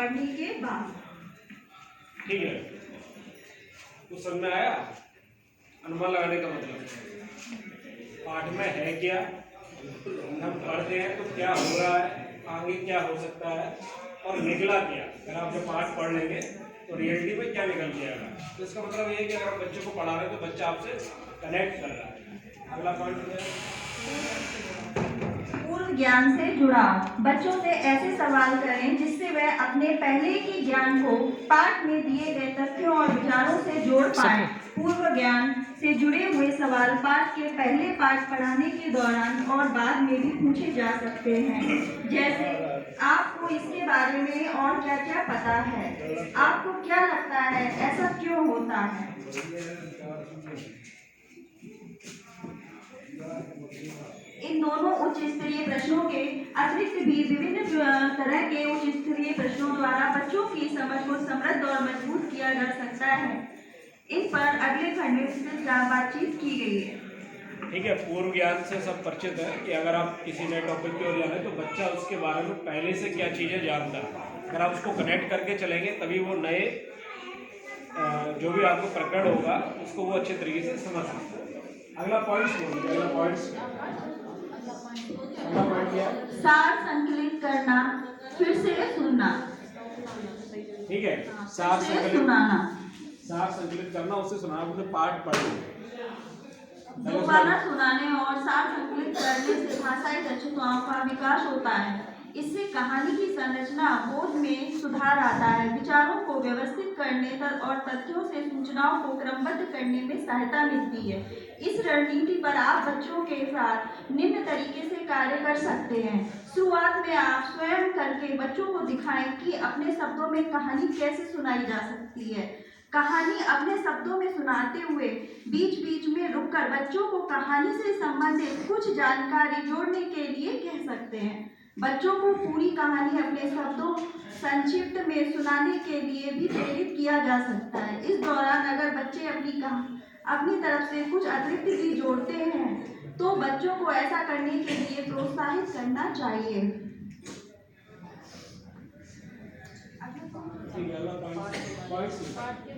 पढ़ने के बाद। ठीक है, तो समझ में आया अनुमान लगाने का मतलब। पाठ में है क्या, हम पढ़ते हैं तो क्या हो रहा है, आगे क्या हो सकता है, और निकला क्या। अगर आप जब पाठ पढ़ लेंगे तो रियलिटी में क्या निकल के आएगा। तो इसका मतलब ये है कि अगर आप बच्चों को पढ़ा रहे हैं तो बच्चा आपसे कनेक्ट कर रहा है। अगला पॉइंट है पूर्व ज्ञान से जुड़ाव। बच्चों से ऐसे सवाल करें जिससे वह अपने पहले के ज्ञान को पाठ में दिए गए तथ्यों और विचारों से जोड़ पाए। पूर्व ज्ञान से जुड़े हुए सवाल पाठ के पहले पाठ पढ़ाने के दौरान और बाद में भी पूछे जा सकते हैं, जैसे आपको इसके बारे में और क्या क्या पता है, आपको क्या लगता है ऐसा क्यों होता है। इन दोनों उच्च स्तरीय प्रश्नों के अतिरिक्त भी विभिन्न तरह के उच्च स्तरीय प्रश्नों द्वारा बच्चों की समझ को समृद्ध और मजबूत किया जा सकता है। इन पर अगले खंड में विस्तृत बातचीत की गई है। ठीक है, पूर्व ज्ञान से सब परिचित है कि अगर आप किसी नए टॉपिक की ओर जा रहे हैं तो बच्चा उसके बारे में पहले से क्या चीज़ें जानता है। अगर आप उसको कनेक्ट करके चलेंगे तभी वो नए जो भी आपको प्रकरण होगा उसको वो अच्छे तरीके से समझ सकता है। अगला पॉइंट बोलिए, अगला पॉइंट क्या है? सार संकलित करना, फिर से सुनना। ठीक है, सार सुनाना, सार संकलित करना, उससे सुनाना, मतलब पाठ पढ़ना। दोबारा सुनाने और सार संकलित करने से भाषाई दक्षताओं का विकास होता है। इससे कहानी की संरचना बोध में सुधार आता है, विचारों को व्यवस्थित करने और तथ्यों से सूचनाओं को क्रमबद्ध करने में सहायता मिलती है। इस रणनीति पर आप बच्चों के साथ निम्न तरीके से कार्य कर सकते हैं। शुरुआत में आप स्वयं करके बच्चों को दिखाएं कि अपने शब्दों में कहानी कैसे सुनाई जा सकती है। कहानी अपने शब्दों में सुनाते हुए बीच बीच में रुककर बच्चों को कहानी से संबंधित कुछ जानकारी जोड़ने के लिए कह सकते हैं। बच्चों को पूरी कहानी अपने शब्दों संक्षिप्त में सुनाने के लिए भी प्रेरित किया जा सकता है। इस दौरान अगर बच्चे अपनी तरफ से कुछ अतिरिक्त भी जोड़ते हैं तो बच्चों को ऐसा करने के लिए प्रोत्साहित करना चाहिए।